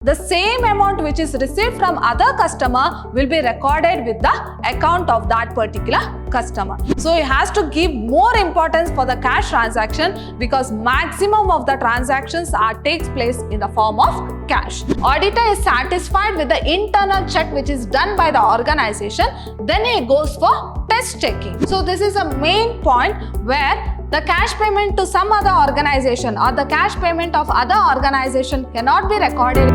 The same amount which is received from other customer will be recorded with the account of that particular customer. So it has to give more importance for the cash transaction because maximum of the transactions takes place in the form of cash. Auditor is satisfied with the internal check which is done by the organization, then he goes for test checking. So this is a main point where the cash payment to some other organization or the cash payment of other organization cannot be recorded.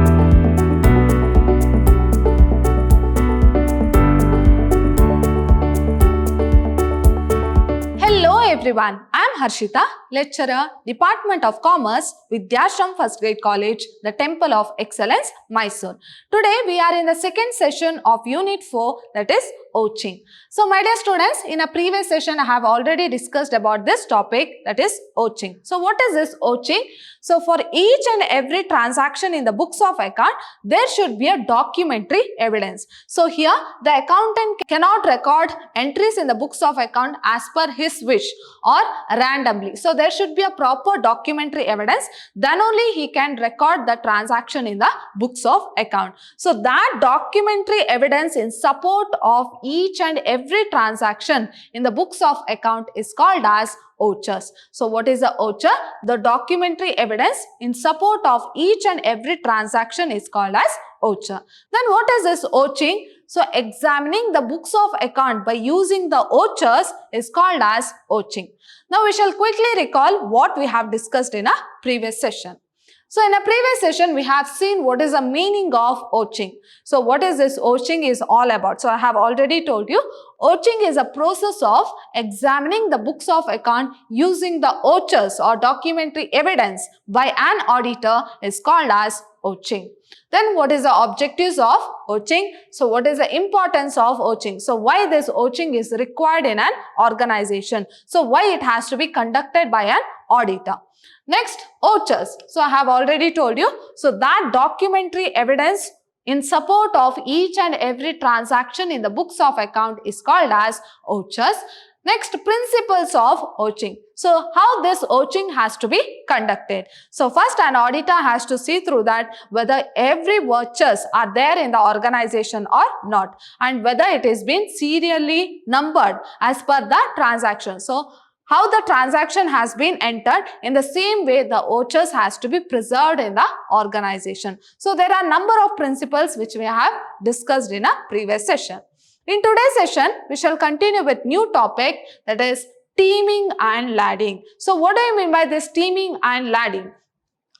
Hello everyone, I am Harshita, lecturer, Department of Commerce, Vidyashram First Grade College, the Temple of Excellence, Mysore. Today we are in the second session of Unit 4, that is Ouching. So my dear students, in a previous session I have already discussed about this topic, that is Ouching. So what is this Ouching? So for each and every transaction in the books of account, there should be a documentary evidence. So here the accountant cannot record entries in the books of account as per his wish or randomly. So there should be a proper documentary evidence, then only he can record the transaction in the books of account. So that documentary evidence in support of each and every transaction in the books of account is called as ouchers. So what is a oucher? The documentary evidence in support of each and every transaction is called as oucher. Then what is this ouching? So examining the books of account by using the ouchers is called as ouching. Now we shall quickly recall what we have discussed in a previous session. So in a previous session, we have seen what is the meaning of ouching. So what is this ouching is all about? So I have already told you, ouching is a process of examining the books of account using the ouchers or documentary evidence by an auditor is called as ouching. Then what is the objectives of ouching? So what is the importance of ouching? So why this ouching is required in an organization? So why it has to be conducted by an auditor? Next, ouchers. So I have already told you. So that documentary evidence in support of each and every transaction in the books of account is called as ouchers. Next, principles of ouching. So how this ouching has to be conducted. So first an auditor has to see through that whether every vouchers are there in the organization or not and whether it is been serially numbered as per the transaction. So how the transaction has been entered, in the same way the ouchers has to be preserved in the organization. So there are a number of principles which we have discussed in a previous session. In today's session, we shall continue with new topic, that is teaming and lading. So what do you mean by this teaming and lading?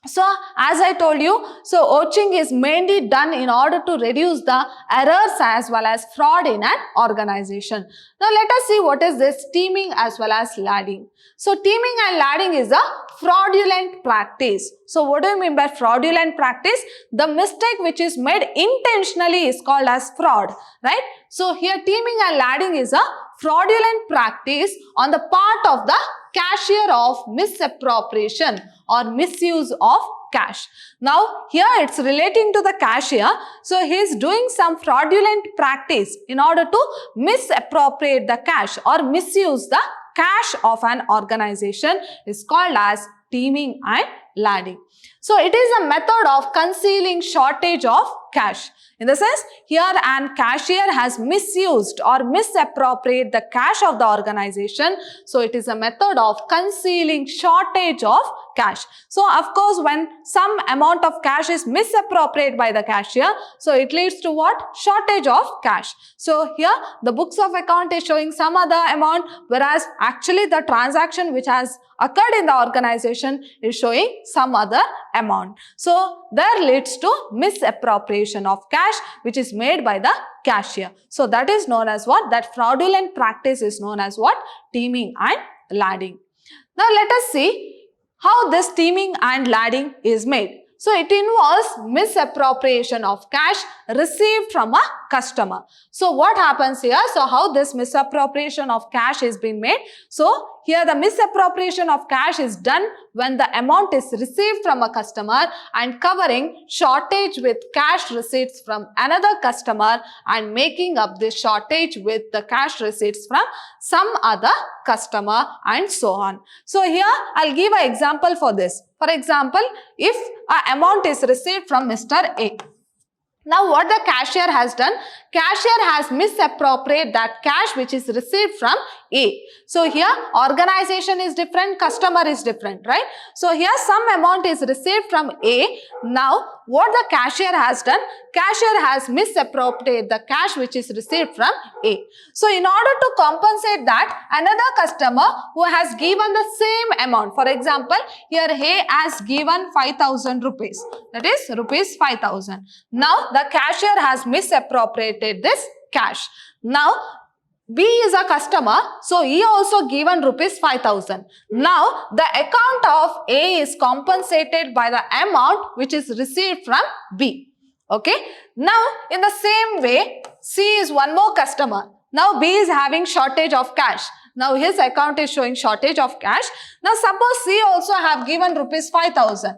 So as I told you, so ouching is mainly done in order to reduce the errors as well as fraud in an organization. Now let us see what is this teaming as well as lading. So teaming and lading is a fraudulent practice. So what do you mean by fraudulent practice? The mistake which is made intentionally is called as fraud, right? So here teaming and lading is a fraudulent practice on the part of the cashier of misappropriation or misuse of cash. Now here it's relating to the cashier. So he is doing some fraudulent practice in order to misappropriate the cash or misuse the cash of an organization is called as teaming and lading. So it is a method of concealing shortage of cash. In the sense, here an cashier has misused or misappropriated the cash of the organization. So it is a method of concealing shortage of cash. So of course, when some amount of cash is misappropriated by the cashier, so it leads to what? Shortage of cash. So here the books of account is showing some other amount, whereas actually the transaction which has occurred in the organization is showing some other amount. So there leads to misappropriation of cash which is made by the cashier. So that is known as what? That fraudulent practice is known as what? Teaming and lading. Now let us see how this teaming and lading is made. So it involves misappropriation of cash received from a customer. So what happens here? So how this misappropriation of cash is being made? So here the misappropriation of cash is done when the amount is received from a customer and covering shortage with cash receipts from another customer and making up this shortage with the cash receipts from some other customer and so on. So here I'll give an example for this. For example, if an amount is received from Mr. A. Now what the cashier has done? Cashier has misappropriated that cash which is received from A. So here organization is different, customer is different, right? So here some amount is received from A. Now what the cashier has done? Cashier has misappropriated the cash which is received from A. So in order to compensate that, another customer who has given the same amount, for example, here A has given 5,000 rupees, that is rupees 5,000. Now the cashier has misappropriated this cash. Now B is a customer, so he also given rupees 5,000. Now the account of A is compensated by the amount which is received from B. Okay. Now in the same way, C is one more customer. Now B is having shortage of cash. Now his account is showing shortage of cash. Now suppose C also have given rupees 5,000.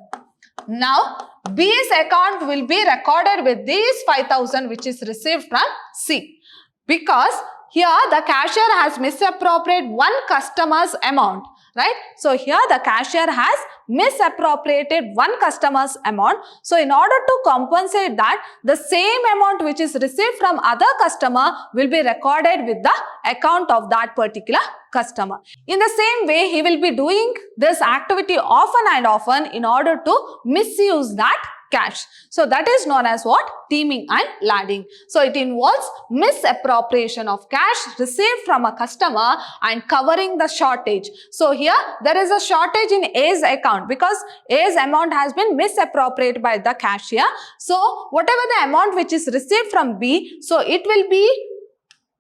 Now B's account will be recorded with these 5,000 which is received from C, because here the cashier has misappropriated one customer's amount, right? So here the cashier has misappropriated one customer's amount. So in order to compensate that, the same amount which is received from other customer will be recorded with the account of that particular customer. In the same way, he will be doing this activity often and often in order to misuse that cash. So that is known as what? Teaming and lading. So it involves misappropriation of cash received from a customer and covering the shortage. So here there is a shortage in A's account because A's amount has been misappropriated by the cashier. So whatever the amount which is received from B, so it will be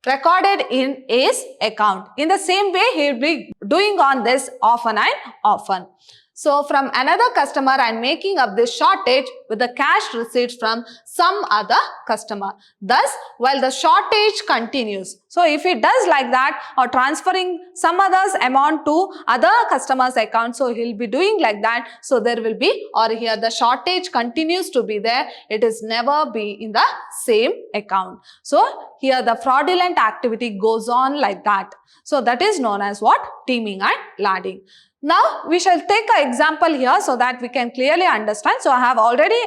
recorded in A's account. In the same way, he will be doing on this often and often. So from another customer and making up this shortage with the cash receipts from some other customer. Thus, while the shortage continues. So if he does like that or transferring some other's amount to other customer's account, so he'll be doing like that. So there will be, or here the shortage continues to be there. It is never be in the same account. So here the fraudulent activity goes on like that. So that is known as what? Teaming and lading. Now, we shall take an example here so that we can clearly understand. So, I have already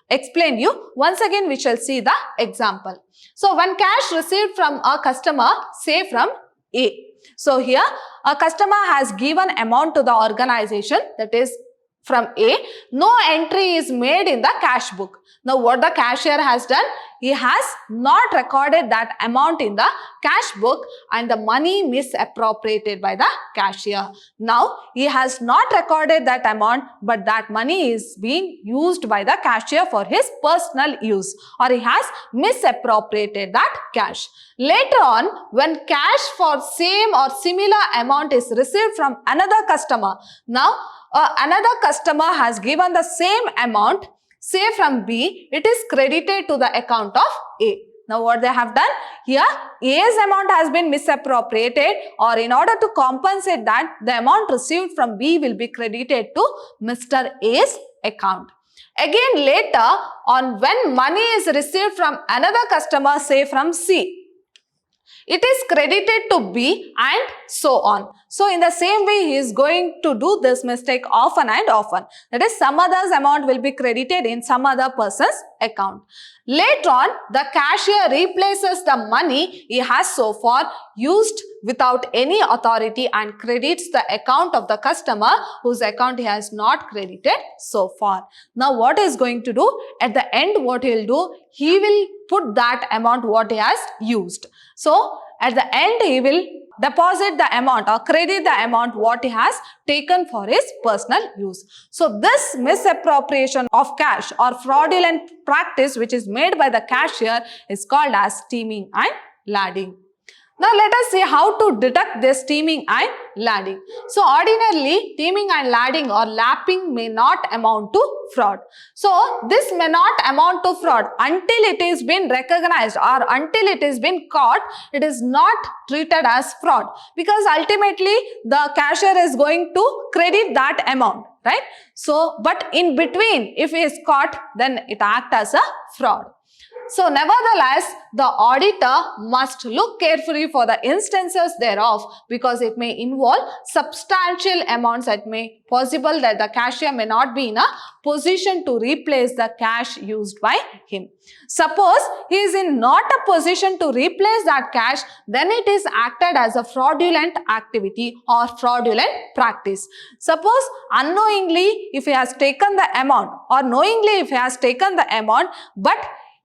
explained you. Once again, we shall see the example. So, when cash received from a customer, say from A. So, here a customer has given amount to the organization, that is from A. No entry is made in the cash book. Now, what the cashier has done? He has not recorded that amount in the cash book and the money misappropriated by the cashier. Now, he has not recorded that amount, but that money is being used by the cashier for his personal use, or he has misappropriated that cash. Later on, when cash for same or similar amount is received from another customer, now another customer has given the same amount, say from B, it is credited to the account of A. Now what they have done? Here A's amount has been misappropriated, or in order to compensate that, the amount received from B will be credited to Mr. A's account. Again later on, when money is received from another customer, say from C, it is credited to B and so on. So in the same way, he is going to do this mistake often and often. That is, some other's amount will be credited in some other person's account. Later on, the cashier replaces the money he has so far used without any authority and credits the account of the customer whose account he has not credited so far. Now what he is going to do? At the end, what he will do? He will put that amount what he has used. So at the end, he will deposit the amount or credit the amount what he has taken for his personal use. So this misappropriation of cash or fraudulent practice which is made by the cashier is called as teaming and lading. Now let us see how to detect this teaming and ladding. So ordinarily, teaming and ladding or lapping may not amount to fraud. So this may not amount to fraud until it is been recognized or until it is been caught. It is not treated as fraud, because ultimately the cashier is going to credit that amount, right? So but in between, if he is caught, then it acts as a fraud. So nevertheless, the auditor must look carefully for the instances thereof, because it may involve substantial amounts. It may possible that the cashier may not be in a position to replace the cash used by him. Suppose he is in not a position to replace that cash, then it is acted as a fraudulent activity or fraudulent practice. Suppose unknowingly if he has taken the amount, or knowingly if he has taken the amount, but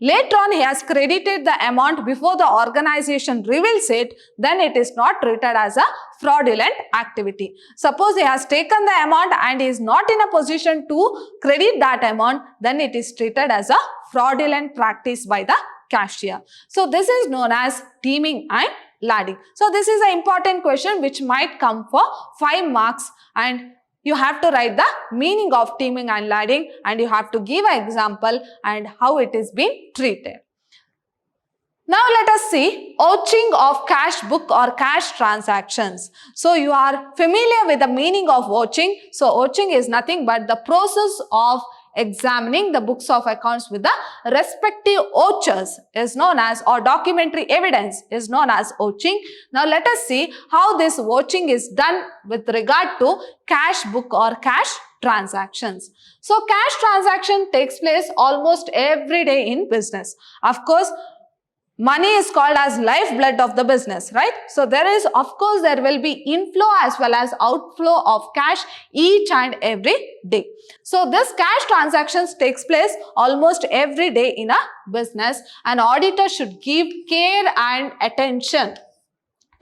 later on he has credited the amount before the organization reveals it, then it is not treated as a fraudulent activity. Suppose he has taken the amount and is not in a position to credit that amount, then it is treated as a fraudulent practice by the cashier. So this is known as teaming and ladding. So this is an important question which might come for 5 marks, and you have to write the meaning of teaming and ladding, and you have to give an example and how it is being treated. Now let us see vouching of cash book or cash transactions. So you are familiar with the meaning of vouching. So vouching is nothing but the process of examining the books of accounts with the respective vouchers is known as, or documentary evidence is known as vouching. Now let us see how this vouching is done with regard to cash book or cash transactions. So cash transaction takes place almost every day in business. Of course, money is called as lifeblood of the business, right? So there is, of course, there will be inflow as well as outflow of cash each and every day. So this cash transactions takes place almost every day in a business. An auditor should give care and attention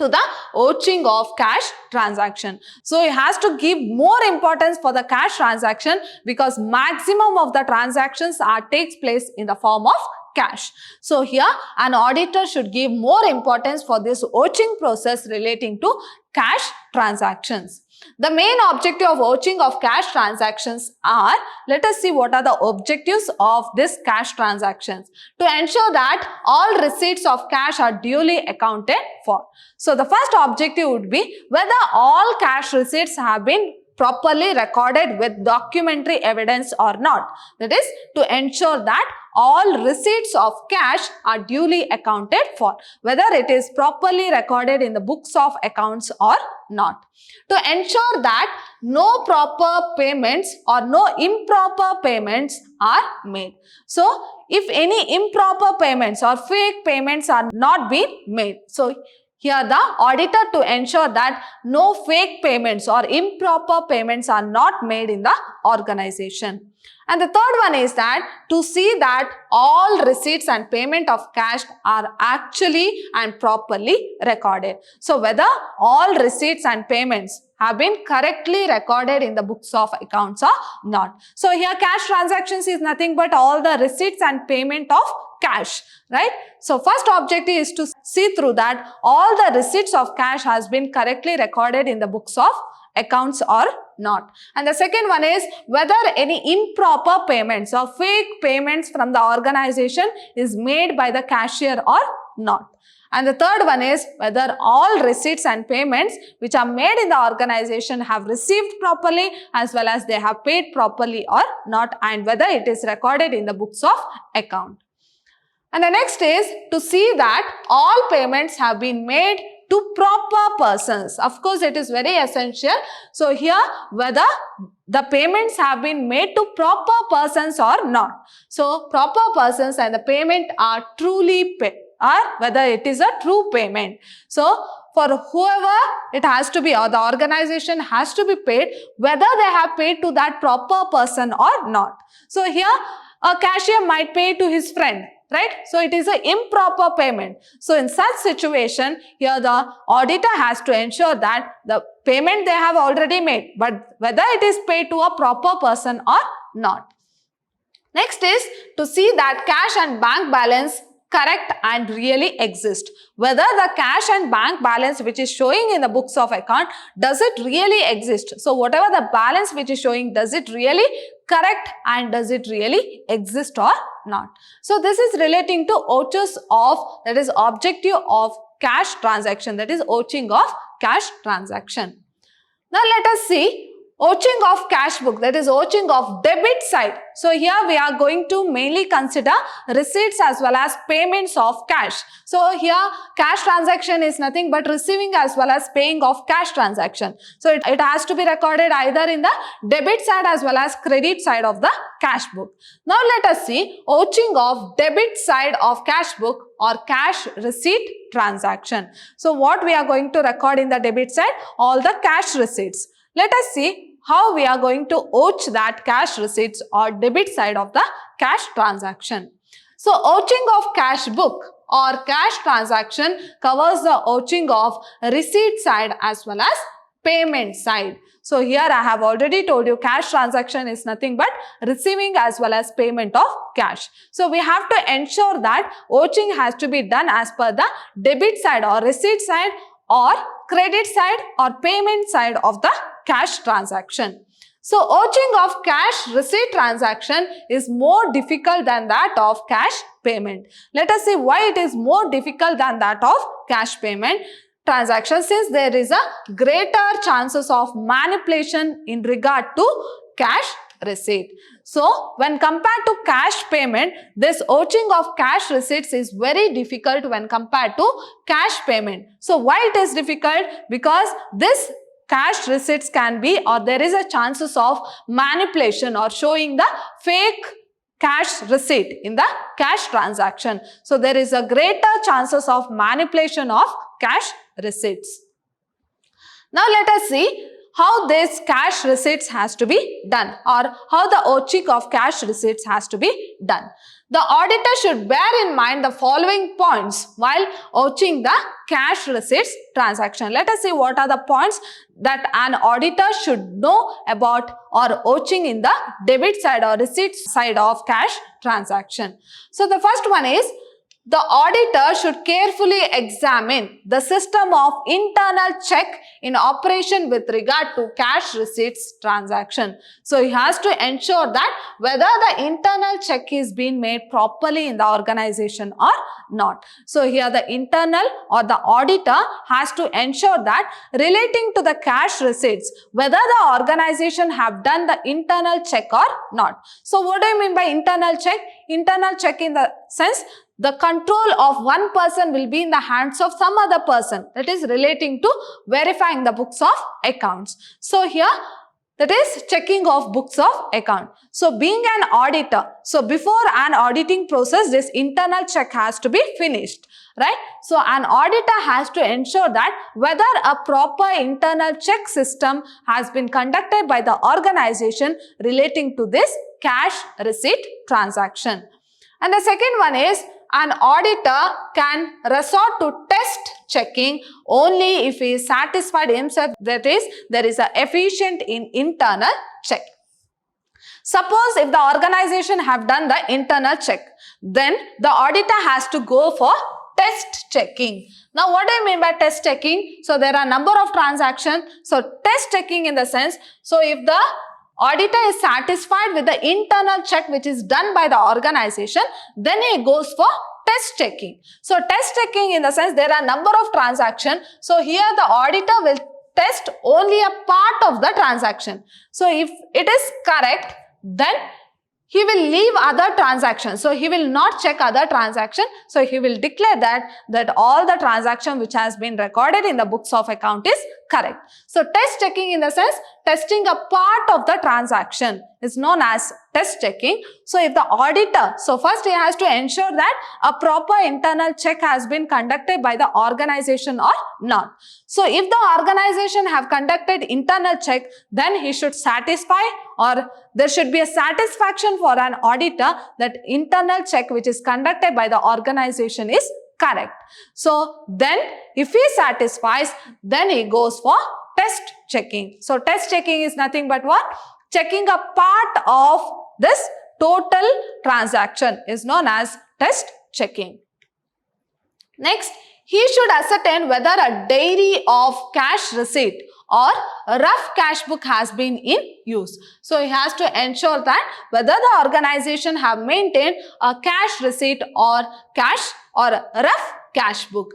to the vouching of cash transaction. So he has to give more importance for the cash transaction, because maximum of the transactions takes place in the form of cash. So here an auditor should give more importance for this vouching process relating to cash transactions. The main objective of vouching of cash transactions are, let us see what are the objectives of this cash transactions. To ensure that all receipts of cash are duly accounted for. So the first objective would be whether all cash receipts have been properly recorded with documentary evidence or not. That is, to ensure that all receipts of cash are duly accounted for, whether it is properly recorded in the books of accounts or not. To ensure that no proper payments or no improper payments are made. So if any improper payments or fake payments are not being made, so here the auditor to ensure that no fake payments or improper payments are not made in the organization. And the third one is that to see that all receipts and payment of cash are actually and properly recorded. So whether all receipts and payments have been correctly recorded in the books of accounts or not. So here cash transactions is nothing but all the receipts and payment of cash, right? So first objective is to see through that all the receipts of cash has been correctly recorded in the books of accounts or not. And the second one is whether any improper payments or fake payments from the organization is made by the cashier or not. And the third one is whether all receipts and payments which are made in the organization have received properly as well as they have paid properly or not, and whether it is recorded in the books of account. And the next is to see that all payments have been made to proper persons. Of course, it is very essential. So here whether the payments have been made to proper persons or not. So proper persons and the payment are truly paid, or whether it is a true payment. So for whoever it has to be, or the organization has to be paid, whether they have paid to that proper person or not. So here a cashier might pay to his friend, right? So it is an improper payment. So in such situation, here the auditor has to ensure that the payment they have already made, but whether it is paid to a proper person or not. Next is to see that cash and bank balance correct and really exist. Whether the cash and bank balance which is showing in the books of account, does it really exist? So whatever the balance which is showing, does it really correct and does it really exist or not? So this is relating to OCHUS of, that is objective of cash transaction, that is OCHing of cash transaction. Now let us see OCHing of cash book, that is OCHing of debit side. So here we are going to mainly consider receipts as well as payments of cash. So here cash transaction is nothing but receiving as well as paying of cash transaction. So it has to be recorded either in the debit side as well as credit side of the cash book. Now let us see OCHing of debit side of cash book or cash receipt transaction. So what we are going to record in the debit side? All the cash receipts. Let us see how we are going to OCH that cash receipts or debit side of the cash transaction. So OCHing of cash book or cash transaction covers the OCHing of receipt side as well as payment side. So here I have already told you cash transaction is nothing but receiving as well as payment of cash. So we have to ensure that OCHing has to be done as per the debit side or receipt side or credit side or payment side of the cash transaction. So OCHing of cash receipt transaction is more difficult than that of cash payment. Let us see why it is more difficult than that of cash payment transaction, since there is a greater chances of manipulation in regard to cash receipt. So when compared to cash payment, this OCHing of cash receipts is very difficult when compared to cash payment. So why it is difficult? Because this cash receipts can be, or there is a chances of manipulation or showing the fake cash receipt in the cash transaction. So there is a greater chances of manipulation of cash receipts. Now let us see how this cash receipts has to be done or how the OCHing of cash receipts has to be done. The auditor should bear in mind the following points while OCHing the cash receipts transaction. Let us see what are the points that an auditor should know about or OCHing in the debit side or receipt side of cash transaction. So the first one is, the auditor should carefully examine the system of internal check in operation with regard to cash receipts transaction. So he has to ensure that whether the internal check is being made properly in the organization or not. So here the internal or the auditor has to ensure that relating to the cash receipts, whether the organization have done the internal check or not. So what do you mean by internal check? Internal check in the sense the control of one person will be in the hands of some other person, that is relating to verifying the books of accounts. So here that is checking of books of account. So being an auditor, so before an auditing process, this internal check has to be finished, right? So an auditor has to ensure that whether a proper internal check system has been conducted by the organization relating to this cash receipt transaction. And the second one is, an auditor can resort to test checking only if he is satisfied himself, that is, there is a efficient in internal check. Suppose if the organization have done the internal check, then the auditor has to go for test checking. Now what do I mean by test checking? So there are number of transactions. So test checking in the sense, so if the auditor is satisfied with the internal check which is done by the organization, then he goes for test checking. So test checking in the sense there are number of transactions. So here the auditor will test only a part of the transaction. So if it is correct, then he will leave other transactions. So he will not check other transactions. So he will declare that all the transaction which has been recorded in the books of account is correct. So test checking in the sense testing a part of the transaction is known as test checking. So if the auditor, so first he has to ensure that a proper internal check has been conducted by the organization or not. So if the organization have conducted internal check, then he should satisfy, or there should be a satisfaction for an auditor that internal check which is conducted by the organization is correct. So then if he satisfies, then he goes for test checking. So test checking is nothing but what? Checking a part of this total transaction is known as test checking. Next, he should ascertain whether a diary of cash receipt or a rough cash book has been in use. So he has to ensure that whether the organization have maintained a cash receipt or a rough cash book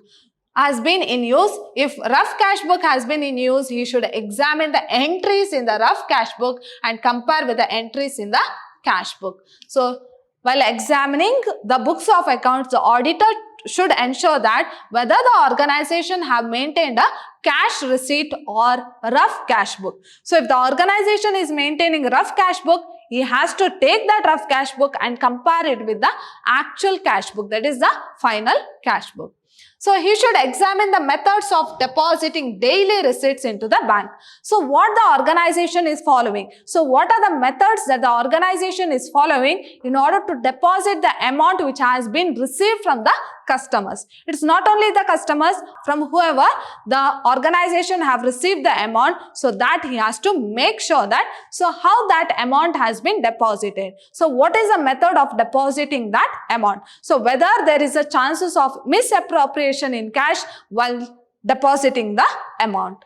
has been in use. If rough cash book has been in use, he should examine the entries in the rough cash book and compare with the entries in the cash book. So while examining the books of accounts, the auditor should ensure that whether the organization have maintained a cash receipt or rough cash book. So if the organization is maintaining rough cash book, he has to take that rough cash book and compare it with the actual cash book, that is the final cash book. So he should examine the methods of depositing daily receipts into the bank. So what the organization is following? So what are the methods that the organization is following in order to deposit the amount which has been received from the customers? It's not only the customers, from whoever the organization have received the amount, so that he has to make sure that, so how that amount has been deposited. So what is the method of depositing that amount? So whether there is a chances of misappropriation in cash while depositing the amount.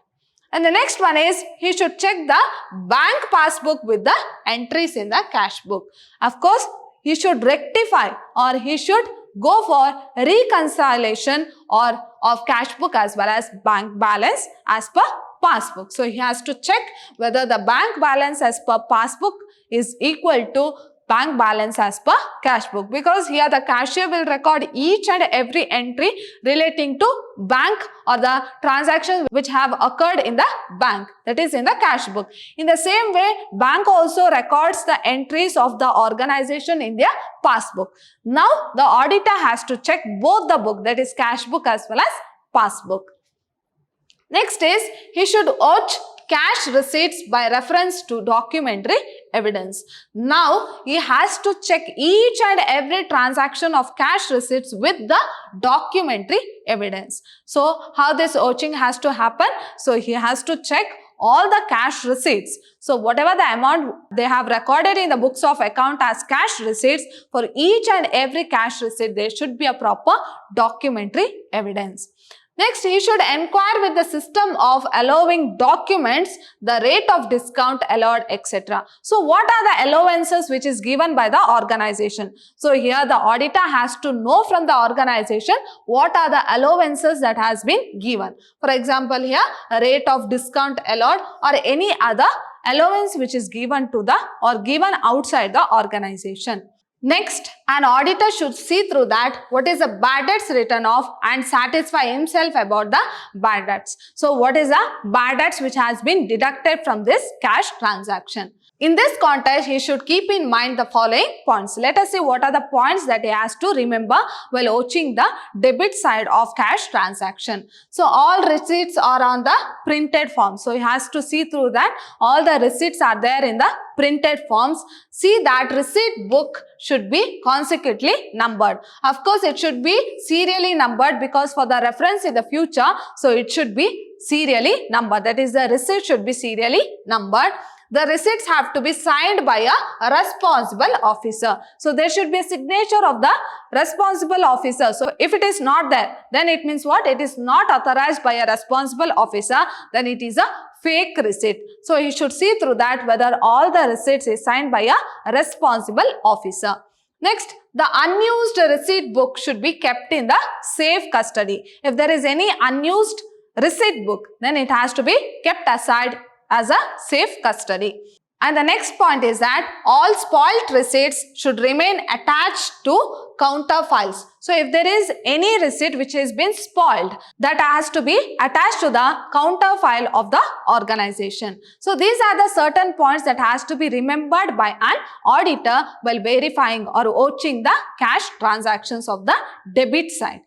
And the next one is, he should check the bank passbook with the entries in the cash book. Of course, he should rectify or he should go for reconciliation or of cash book as well as bank balance as per passbook. So he has to check whether the bank balance as per passbook is equal to bank balance as per cash book, because here the cashier will record each and every entry relating to bank or the transactions which have occurred in the bank, that is in the cash book. In the same way, bank also records the entries of the organization in their passbook. Now the auditor has to check both the book, that is cash book as well as passbook. Next is, he should watch cash receipts by reference to documentary evidence. Now he has to check each and every transaction of cash receipts with the documentary evidence. So how this watching has to happen? So he has to check all the cash receipts. So whatever the amount they have recorded in the books of account as cash receipts, for each and every cash receipt there should be a proper documentary evidence. Next, he should inquire with the system of allowing documents, the rate of discount allowed, etc. So what are the allowances which is given by the organization? So here the auditor has to know from the organization what are the allowances that has been given. For example, here a rate of discount allowed or any other allowance which is given to the or given outside the organization. Next, an auditor should see through that what is the bad debts written off and satisfy himself about the bad debts. So what is the bad debts which has been deducted from this cash transaction? In this context, he should keep in mind the following points. Let us see what are the points that he has to remember while watching the debit side of cash transaction. So all receipts are on the printed form. So he has to see through that all the receipts are there in the printed forms. See that receipt book should be consecutively numbered. Of course, it should be serially numbered because for the reference in the future, so it should be serially numbered. That is, the receipt should be serially numbered. The receipts have to be signed by a responsible officer. So there should be a signature of the responsible officer. So if it is not there, then it means what? It is not authorized by a responsible officer. Then it is a fake receipt. So he should see through that whether all the receipts is signed by a responsible officer. Next, the unused receipt book should be kept in the safe custody. If there is any unused receipt book, then it has to be kept aside as a safe custody. And the next point is that all spoilt receipts should remain attached to counter files. So if there is any receipt which has been spoiled, that has to be attached to the counter file of the organization. So these are the certain points that has to be remembered by an auditor while verifying or watching the cash transactions of the debit side.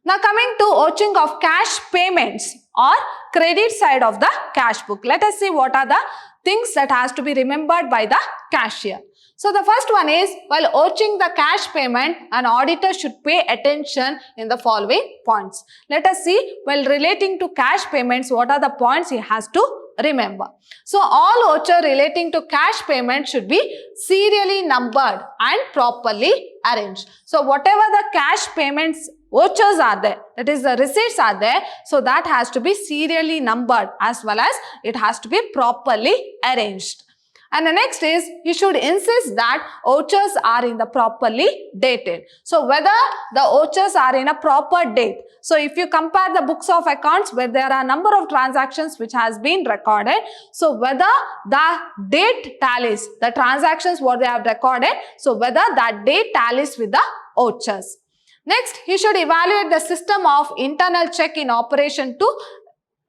Now coming to watching of cash payments or credit side of the cash book. Let us see what are the things that has to be remembered by the cashier. So the first one is, while watching the cash payment, an auditor should pay attention in the following points. Let us see, while relating to cash payments, what are the points he has to remember. So all voucher relating to cash payment should be serially numbered and properly arranged. So whatever the cash payments vouchers are there, that is the receipts are there, so that has to be serially numbered as well as it has to be properly arranged. And the next is, you should insist that vouchers are in the properly dated. So whether the vouchers are in a proper date. So if you compare the books of accounts where there are a number of transactions which has been recorded, so whether the date tallies, the transactions what they have recorded, so whether that date tallies with the vouchers. Next, he should evaluate the system of internal check in operation to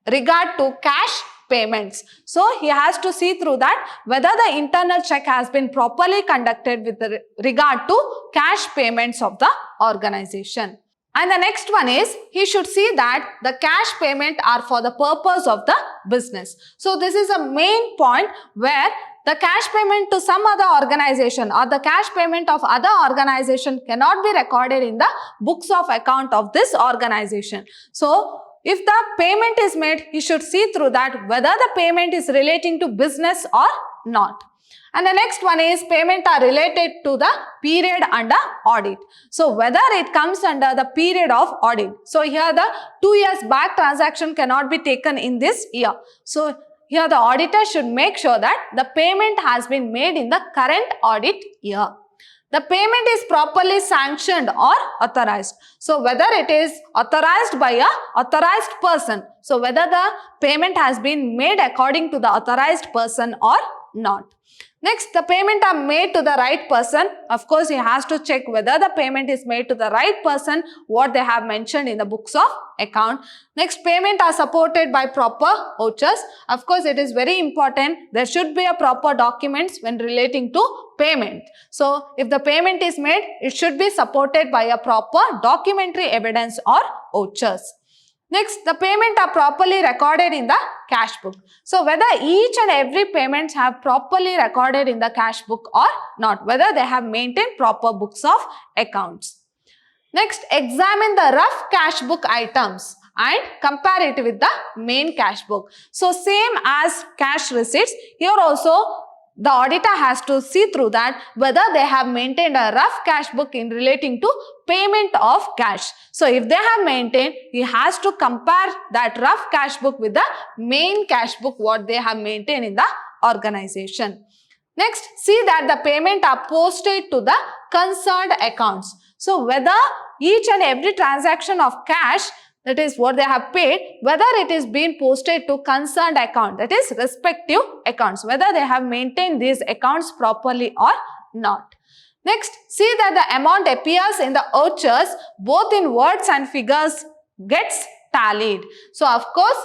regard to cash payments. So he has to see through that whether the internal check has been properly conducted with regard to cash payments of the organization. And the next one is, he should see that the cash payment are for the purpose of the business. So this is a main point where the cash payment to some other organization or the cash payment of other organization cannot be recorded in the books of account of this organization. So if the payment is made, he should see through that whether the payment is relating to business or not. And the next one is, payment are related to the period under audit. So whether it comes under the period of audit. So here the 2 years back transaction cannot be taken in this year. So here the auditor should make sure that the payment has been made in the current audit year. The payment is properly sanctioned or authorized. So whether it is authorized by a authorized person. So whether the payment has been made according to the authorized person or not. Next, the payment are made to the right person. Of course, he has to check whether the payment is made to the right person, what they have mentioned in the books of account. Next, payment are supported by proper vouchers. Of course, it is very important. There should be a proper documents when relating to payment. So, if the payment is made, it should be supported by a proper documentary evidence or vouchers. Next, the payment are properly recorded in the cash book. So, whether each and every payments have properly recorded in the cash book or not, whether they have maintained proper books of accounts. Next, examine the rough cash book items and compare it with the main cash book. So, same as cash receipts, here also the auditor has to see through that whether they have maintained a rough cash book in relating to payment of cash. So, if they have maintained, he has to compare that rough cash book with the main cash book what they have maintained in the organization. Next, see that the payment are posted to the concerned accounts. So, whether each and every transaction of cash, that is what they have paid, whether it is being posted to concerned account, that is respective accounts, whether they have maintained these accounts properly or not. Next, see that the amount appears in the vouchers both in words and figures gets tallied. So, of course,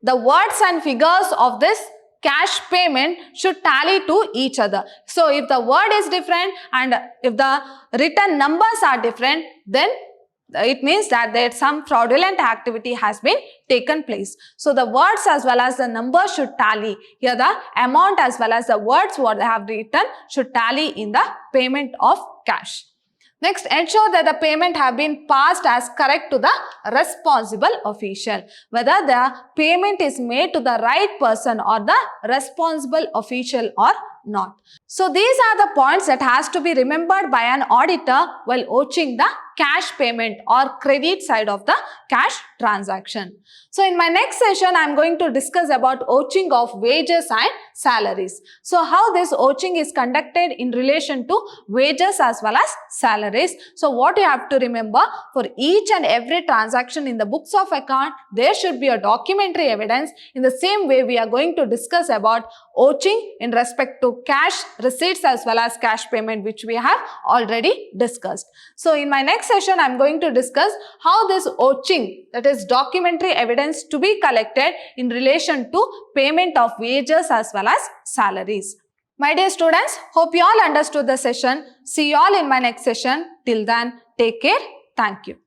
the words and figures of this cash payment should tally to each other. So, if the word is different and if the written numbers are different, then it means that there some fraudulent activity has been taken place. So, the words as well as the numbers should tally. Here the amount as well as the words what they have written should tally in the payment of cash. Next, ensure that the payment have been passed as correct to the responsible official. Whether the payment is made to the right person or the responsible official or not. So, these are the points that has to be remembered by an auditor while vouching the cash payment or credit side of the cash transaction. So, in my next session, I am going to discuss about vouching of wages and salaries. So, how this vouching is conducted in relation to wages as well as salaries. So, what you have to remember, for each and every transaction in the books of account, there should be a documentary evidence. In the same way, we are going to discuss about vouching in respect to cash receipts as well as cash payment, which we have already discussed. So, in my next session, I am going to discuss how this vouching, that is documentary evidence, to be collected in relation to payment of wages as well as salaries. My dear students, hope you all understood the session. See you all in my next session. Till then, take care. Thank you.